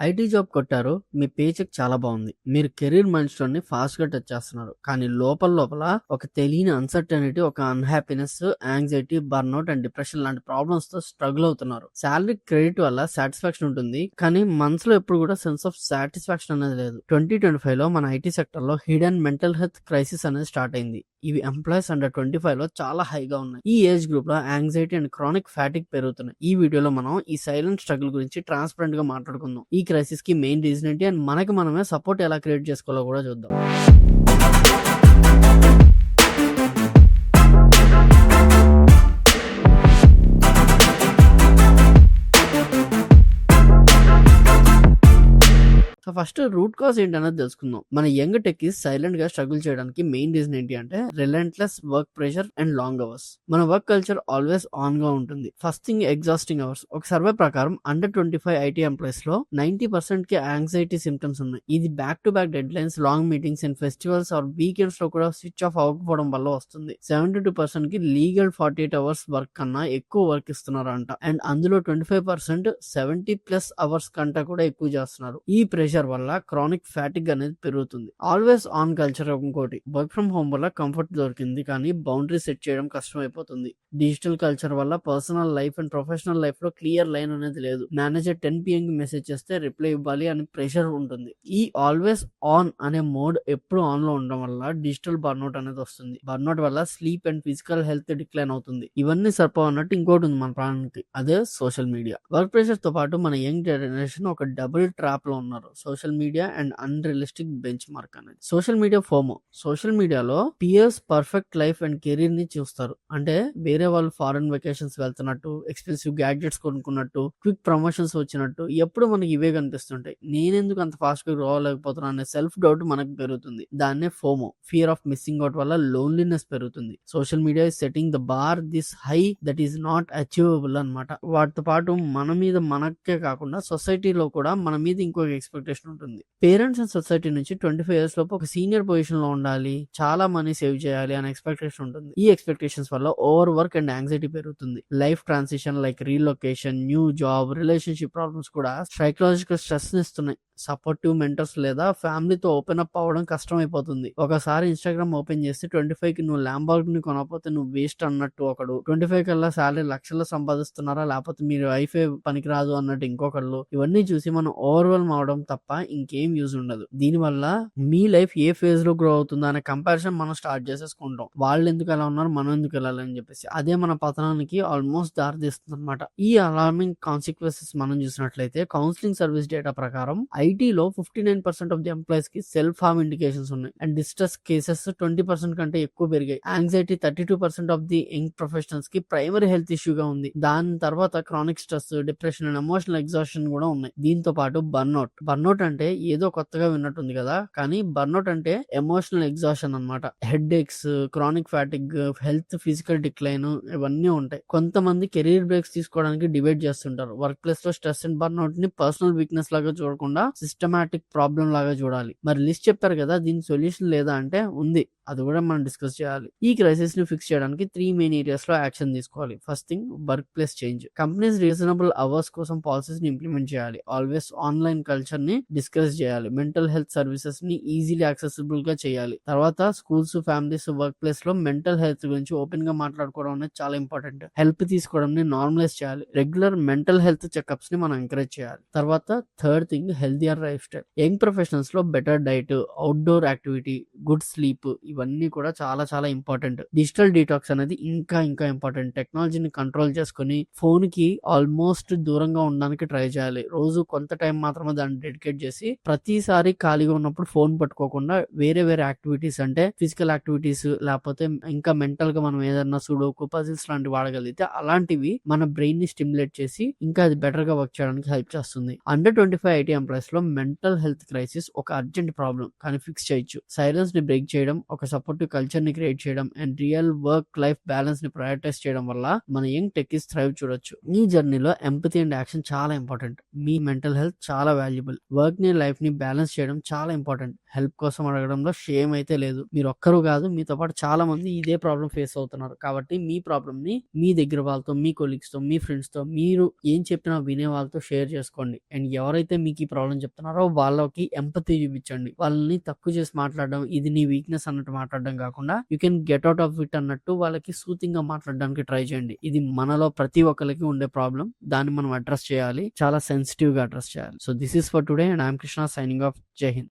IT job కొట్టారు. మీ pay check చాలా బాగుంది. మీరు కెరీర్ మైల్‌స్టోన్‌ని ఫాస్ట్‌గా టచ్ చేస్తున్నారు. కానీ లోపల లోపల ఒక తెలియని అన్‌సర్టెనిటీ, ఒక unhappiness, anxiety, burnout and depression లాంటి ప్రాబ్లమ్స్‌తో స్ట్రగుల్ అవుతున్నారు. సాలరీ క్రెడిట్ వల్ల సాటిస్ఫాక్షన్ ఉంటుంది. కానీ మనసులో ఎప్పుడు కూడా సెన్స్ ఆఫ్ సాటిస్ఫాక్షన్ అనేది లేదు. 2025లో మన ఐటీ సెక్టర్‌లో హిడెన్ మెంటల్ హెల్త్ క్రైసిస్ అనేది స్టార్ట్ అయింది. ఇవి ఎంప్లాయీస్ అండర్ 25లో చాలా హైగా ఉన్నాయి. ఈ ఏజ్ గ్రూప్ లో యాంగ్జైటీ అండ్ క్రానిక్ ఫ్యాటిక్ పెరుగుతున్నాయి. ఈ వీడియోలో మనం ఈ సైలెంట్ స్ట్రగుల్ గురించి ట్రాన్స్పరెంట్ గా మాట్లాడుకుందాం. ఈ క్రైసిస్ కి మెయిన్ రీజన్ ఏంటి అండ్ మనకి మనమే సపోర్ట్ ఎలా క్రియేట్ చేసుకోవాలో కూడా చూద్దాం. సో ఫస్ట్ రూట్ కాజ్ ఏంటనేది తెలుసుకుందాం. మన యంగ్ టెక్కీస్ సైలెంట్ గా స్ట్రగుల్ చేయడానికి మెయిన్ రీజన్ ఏంటి అంటే relentless work pressure and long hours. మన వర్క్ కల్చర్ ఆల్వేస్ ఆన్ గా ఉంటుంది. First thing exhausting hours. ఒక సర్వే ప్రకారం అండర్ 25 ఐటీ ఎంప్లాయీస్ లో 90% కి యాంగ్జైటీ సిమ్టమ్స్ ఉన్నాయి. ఇది back to back deadlines, long meetings and festivals or weekends లో కూడా స్విచ్ ఆఫ్ అవ్వకపోవడం వల్ల వస్తుంది. 72% కి లీగల్ 48 అవర్స్ వర్క్ కన్నా ఎక్కువ వర్క్ ఇస్తున్నారంట. అండ్ అందులో 25% 70+ అవర్స్ కంటే కూడా ఎక్కువ చేస్తున్నారు. ఈ ప్రెషర్ వల్ల క్రానిక్ ఫ్యాటిక్ అనేది పెరుగుతుంది. ఆల్వేస్ ఆన్ కల్చర్ ఇంకోటి. వర్క్ ఫ్రమ్ హోమ్ వల్ల కంఫర్ట్ దొరికింది, కానీ బౌండరీ సెట్ చేయడం కష్టం అయిపోతుంది. డిజిటల్ కల్చర్ వల్ల personal life and professional life లో క్లియర్ లైన్ అనేది లేదు. మేనేజర్ 10 PM కి మెసేజ్ చేస్తే రిప్లై ఇవ్వాలి అని ప్రెషర్ ఉంటుంది. ఈ ఆల్వేస్ ఆన్ అనే మోడ్ ఎప్పుడు ఆన్ లో ఉండడం వల్ల డిజిటల్ బర్న్అవుట్ అనేది వస్తుంది. బర్న్అవుట్ వల్ల sleep and physical health decline అవుతుంది. ఇవన్నీ సరిపోవన్నట్టు ఇంకోటి ఉంది మన ప్రాణానికి, అదే సోషల్ మీడియా. వర్క్ ప్రెషర్ తో పాటు మన యంగ్ జనరేషన్ ఒక డబుల్ ట్రాప్ లో ఉన్నారు. Social media and unrealistic benchmark అనేది. Social media FOMO. సోషల్ మీడియాలో peers perfect life and career ని చూస్తారు. అంటే వేరే వాళ్ళు ఫారెన్ వెకేషన్స్ వెళ్తున్నట్టు, ఎక్స్పెన్సివ్ గ్యాడ్జెట్స్ కొనుక్కున్నట్టు, క్విక్ ప్రమోషన్స్ వచ్చినట్టు ఎప్పుడు మనకి ఇవే కనిపిస్తుంటాయి. నేనెందుకు అంత ఫాస్ట్ గా గ్రో అవ్వలేకపోతున్నా అనే సెల్ఫ్ డౌట్ మనకు పెరుగుతుంది. దాన్నే FOMO, fear of missing out వల్ల లోన్లీనెస్ పెరుగుతుంది. Social media is setting the bar this high that is not achievable అనమాట. వాటితో పాటు మన మీద మనకే కాకుండా సొసైటీలో కూడా మన మీద ఇంకొక ఎక్స్పెక్టేషన్ ఉంటుంది. పేరెంట్స్ అండ్ సొసైటీ నుంచి 25 years లోపు ఒక సీనియర్ పొజిషన్ లో ఉండాలి, చాలా మనీ సేవ్ చేయాలి అనే ఎక్స్పెక్టేషన్ ఉంటుంది. ఈ ఎక్స్పెక్టేషన్స్ వల్ల ఓవర్ వర్క్ అండ్ యాంగ్జైటీ పెరుగుతుంది. Life transition like relocation, new job, relationship problems కూడా సైకలాజికల్ స్ట్రెస్ ఇస్తున్నాయి. సపోర్టివ్ మెంటర్స్ లేదా ఫ్యామిలీతో ఓపెన్ అప్ అవ్వడం కష్టం అయిపోతుంది. ఒకసారి ఇన్స్టాగ్రామ్ ఓపెన్ చేస్తే 25 కి నువ్వు ల్యాంబోర్గిని కొనకపోతే నువ్వు వేస్ట్ అన్నట్టు ఒకడు, 25 కల్లా శాలరీ లక్షల్లో సంపాదిస్తున్నారా, లేకపోతే మీరు వైఫై పనికిరాదు అన్నట్టు ఇంకొకళ్ళు. ఇవన్నీ చూసి మనం ఓవర్వెల్మ్ అవడం తప్ప ఇంకేం యూజ్ ఉండదు. దీనివల్ల మీ లైఫ్ ఏ ఫేజ్ లో గ్రో అవుతుందో అనే కంపారిజన్ మనం స్టార్ట్ చేసేసుకుంటాం. వాళ్ళు ఎందుకు ఎలా ఉన్నారు, మనం ఎందుకు వెళ్ళాలి అని చెప్పేసి. అదే మన పతనానికి ఆల్మోస్ట్ దారితీస్తుంది అనమాట. ఈ అలార్మింగ్ కాన్సిక్వెన్సెస్ మనం చూసినట్లయితే కౌన్సిలింగ్ సర్వీస్ డేటా ప్రకారం ఐటీలో 59% ఆఫ్ ది ఎంప్లాయీస్ కి సెల్ఫ్ హార్మ్ ఇండికేషన్స్ ఉన్నాయి. అండ్ డిస్ట్రెస్ కేసెస్ 20% కంటే ఎక్కువ పెరిగాయి. Anxiety 32% of the young professionals కి ప్రైమరీ హెల్త్ ఇష్యూగా ఉంది. దాని తర్వాత chronic stress, depression and emotional exhaustion కూడా ఉన్నాయి. దీంతో పాటు బర్న్అవుట్. బర్న్అవుట్ అంటే ఏదో కొత్తగా విన్నట్టుంది కదా, కానీ బర్న్అవుట్ అంటే ఎమోషనల్ ఎగ్జాషన్ అనమాట. Headaches, chronic fatigue, health physical decline ఇవన్నీ ఉంటాయి. కొంతమంది కెరీర్ బ్రేక్స్ తీసుకోవడానికి డిబేట్ చేస్తుంటారు. వర్క్ ప్లేస్ లో స్ట్రెస్ అండ్ బర్న్అవుట్ ని పర్సనల్ వీక్నెస్ లాగా చూడకుండా సిస్టమాటిక్ ప్రాబ్లం లాగా చూడాలి. మరి లిస్ట్ చెప్పారు కదా, దీని సొల్యూషన్ లేదా అంటే ఉంది. అది కూడా మనం డిస్కస్ చేయాలి. ఈ క్రైసిస్ ని ఫిక్స్ చేయడానికి 3 మెయిన్ ఏరియాస్ లో యాక్షన్ తీసుకోవాలి. First thing work place change. Companies reasonable hours కోసం పాలసీస్ ని ఇంప్లిమెంట్ చేయాలి. ఆల్వేస్ ఆన్లైన్ కల్చర్ ని డిస్కస్ చేయాలి. మెంటల్ హెల్త్ సర్వీసెస్ ని ఈజీలీ యాక్సెసిబుల్ గా చేయాలి. తర్వాత స్కూల్స్, ఫ్యామిలీస్, వర్క్ ప్లేస్ లో మెంటల్ హెల్త్ గురించి ఓపెన్ గా మాట్లాడుకోవడం అనేది చాలా ఇంపార్టెంట్. హెల్ప్ తీసుకోవడం ని నార్మలైజ్ చేయాలి. రెగ్యులర్ మెంటల్ హెల్త్ చెకప్స్ ని మనం ఎంకరేజ్ చేయాలి. తర్వాత third thing healthier lifestyle. Young professionals లో better diet, outdoor activity, good sleep ఇవన్నీ కూడా చాలా చాలా ఇంపార్టెంట్. డిజిటల్ డీటాక్స్ అనేది ఇంకా ఇంకా ఇంపార్టెంట్. టెక్నాలజీని కంట్రోల్ చేసుకుని ఫోన్ కి ఆల్మోస్ట్ దూరంగా ఉండడానికి ట్రై చేయాలి. రోజు కొంత టైం మాత్రమే దాన్ని డెడికేట్ చేసి ప్రతిసారి ఖాళీగా ఉన్నప్పుడు ఫోన్ పట్టుకోకుండా వేరే వేరే యాక్టివిటీస్, అంటే ఫిజికల్ యాక్టివిటీస్, లేకపోతే ఇంకా మెంటల్ గా మనం ఏదైనా సుడోకు, పజిల్స్ లాంటివి వాడగలిగితే అలాంటివి మన బ్రెయిన్ ని స్టిమ్యులేట్ చేసి ఇంకా అది బెటర్ గా వర్క్ చేయడానికి హెల్ప్ చేస్తుంది. అండర్ 25 ఐటీ ఎంప్లాయీస్ లో మెంటల్ హెల్త్ క్రైసిస్ ఒక అర్జెంట్ ప్రాబ్లం, కానీ ఫిక్స్ చేయొచ్చు. సైలెన్స్ ని బ్రేక్ చేయడం, ఒక సపోర్టివ్ కల్చర్ ని క్రియేట్ చేయడం and real work life balance ని ప్రయారిటైజ్ చేయడం వల్ల మన యంగ్ టెక్కీస్ థ్రైవ్ చూడొచ్చు. ఈ జర్నీలో ఎంపతి అండ్ యాక్షన్ చాలా ఇంపార్టెంట్. మీ మెంటల్ హెల్త్ చాలా వాల్యుబుల్. వర్క్ ని లైఫ్ ని బ్యాలెన్స్ చేయడం చాలా ఇంపార్టెంట్. హెల్ప్ కోసం అడగడంలో షేమ్ అయితే లేదు. మీరు ఒక్కరు కాదు, మీతో పాటు చాలా మంది ఇదే ప్రాబ్లం ఫేస్ అవుతున్నారు. కాబట్టి మీ ప్రాబ్లమ్ ని మీ దగ్గర వాళ్ళతో, మీ కొలీగ్స్ తో, మీ ఫ్రెండ్స్ తో, మీరు ఏం చెప్పినా వినే వాళ్ళతో షేర్ చేసుకోండి. అండ్ ఎవరైతే మీకు ఈ ప్రాబ్లం చెప్తున్నారో వాళ్ళకి ఎంపతి చూపించండి. వాళ్ళని తక్కువ చేసి మాట్లాడడం, ఇది నీ వీక్నెస్ అన్నట్టు మాట్లాడడం కాకుండా you can get out of it అన్నట్టు వాళ్ళకి సూతింగ్ గా మాట్లాడడానికి ట్రై చేయండి. ఇది మనలో ప్రతి ఒక్కరికి ఉండే ప్రాబ్లం. దాన్ని మనం అడ్రస్ చేయాలి, చాలా సెన్సిటివ్ గా అడ్రస్ చేయాలి. So this is for today and I'm Krishna signing off. జై హింద్.